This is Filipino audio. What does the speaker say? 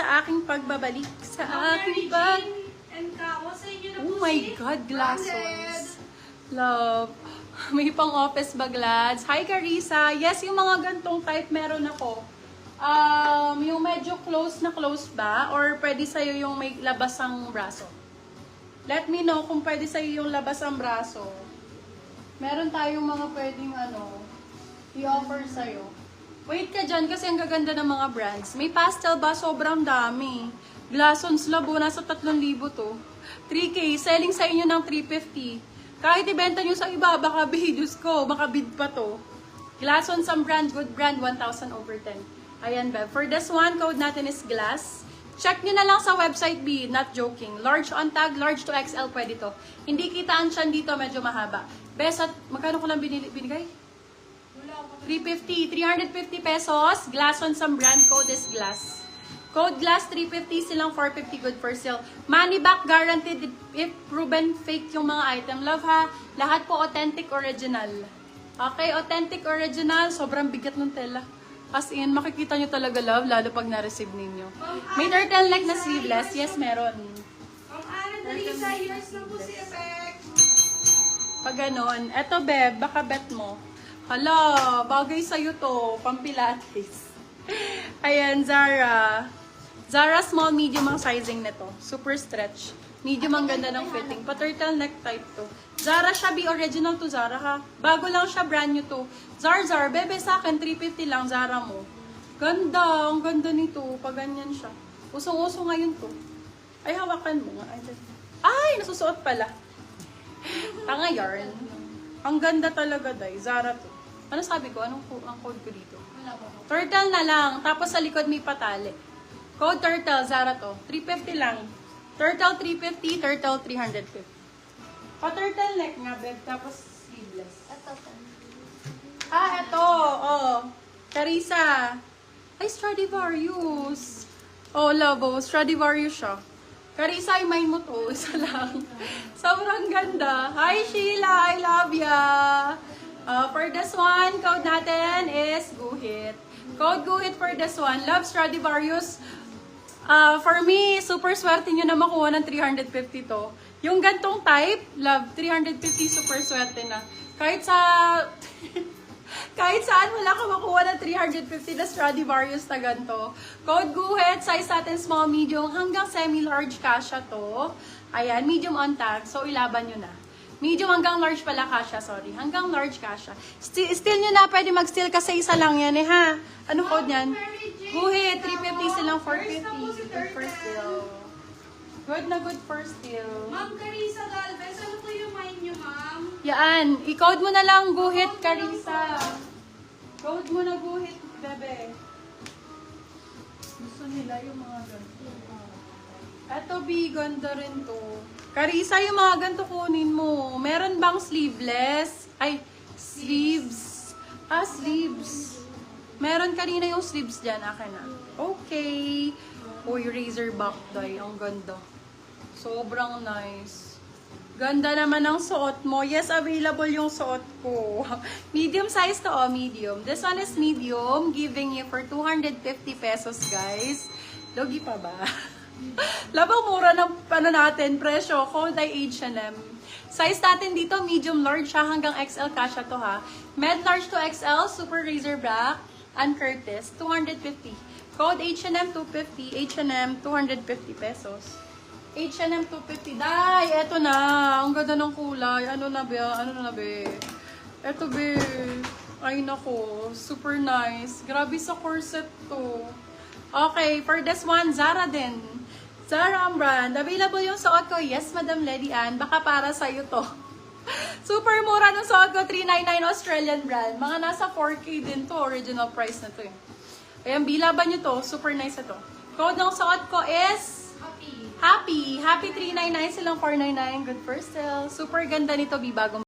sa aking pagbabalik. Sa aking Oh my God, glasses. Love. May pang office bag, lads. Hi, Carissa. Yes, yung mga gantong type meron ako. Yung medyo close na close ba? Or pwede sa'yo yung may labas ang braso? Let me know kung pwede sa'yo yung labas ang braso. Meron tayong mga pwedeng i-offer sa'yo. Wait ka dyan kasi ang gaganda ng mga brands. May pastel ba? Sobrang dami. Glassons Labo, nasa 3,000 to. 3K, selling sa inyo ng 350. Kahit ibenta nyo sa iba, baka videos ko, baka bid pa to. Glassons ang brand, good brand, 1,000 over 10. Ayan, Bev. For this one, code natin is glass. Check nyo na lang sa website B, not joking. Large on tag, large to XL, pwede to. Hindi kita ang tiyan dito, medyo mahaba. Best at, magkano ko lang binigay? 350, 350 pesos. Glass on some brand, code is glass. Code glass 350, silang 450, good for sale. Money back guaranteed if proven fake yung mga item. Love ha, lahat po authentic original. Okay, authentic original, sobrang bigat ng tela. As in, makikita nyo talaga love, lalo pag na-receive ninyo. May turtleneck na sleeveless, yes meron. Lisa, years na po si Effect. Pag ganon, eto Beb, baka bet mo. Hala, bagay sa'yo to, pampilates. Ayan, Zara. Zara small, medium ang sizing nito. Super stretch. Medium ang ganda ng fitting. Pa-turtleneck type to. Zara siya, be original to Zara ha. Bago lang siya, brand new to. Zar, bebe sa akin, 350 lang, Zara mo. Ganda, ang ganda nito. Pag ganyan siya. Usong-uso ngayon to. Ay, hawakan mo nga. Ay, nasusuot pala. Tanga yarn. Ang ganda talaga, day. Zara to. Ano sabi ko? Anong code ko dito? Turtle na lang. Tapos sa likod may patali. Code turtle, Zara to. 350 lang. Turtle 350, turtle 350. Pa-turtle neck nga, Beb. Tapos sleeveless. Eto. Oh. Carissa. Ay, Stradivarius. Oh, love. Oh, Stradivarius siya. Carissa, ay main mo to. Isa lang. Sobrang ganda. Hi, Sheila. I love ya. For this one, code natin is Guhit. Code Guhit for this one. Love Stradivarius. For me, super swerte nyo na makuha ng 350 to. Yung gantong type, love, 350 super swerte na. Kahit sa... kahit saan wala ka makuha ng 350 na Stradivarius na ganito. Code Guhit, size natin small, medium, hanggang semi-large kasha to. Ayan, medium on tag. So, ilaban nyo na. Medium hanggang large pala kasha, sorry. Hanggang large kasha. Still nyo na, pwede mag-steal kasi isa lang yan ha. Anong code yan? Guhit, 350 silang 450. Good for steal. Good na good for steal. Ma'am Carissa Galvez, ano po yung mind nyo, ma'am? Yan, i-code mo na lang Guhit, Carissa. Code mo na Guhit, bebe. Gusto nila yung mga ganito. Eto, B, ganda rin to. Carissa, yung mga ganito kunin mo. Meron bang sleeveless? Ay, sleeves. Sleeves. Meron kanina yung sleeves dyan. Akin na. Okay. Uy, razorback dye. Ang ganda. Sobrang nice. Ganda naman ang suot mo. Yes, available yung suot ko. Medium size to, medium. This one is medium. Giving you for 250 pesos, guys. Logi pa ba? Labang mura ng natin, presyo. Code ay H&M. Size natin dito, medium large siya hanggang XL kasha to ha. Med large to XL, super razor black, and Curtis, 250. Code H&M 250, H&M 250 pesos. H&M 250. Day, eto na. Ang ganda ng kulay. Ano na be? Eto be. Ay nako, super nice. Grabe sa corset to. Okay, for this one, Zara din. Zara ang brand. Available yung suot ko. Yes, Madam Lady Ann. Baka para sa'yo to. Super mura ng suot ko. 399 Australian brand. Mga nasa 4K din to. Original price na to eh. Ayan, bilaban nyo to. Super nice na to. Code ng suot ko is... Happy. Happy. Happy 399 silang 499. Good for sale. Super ganda nito. Bagong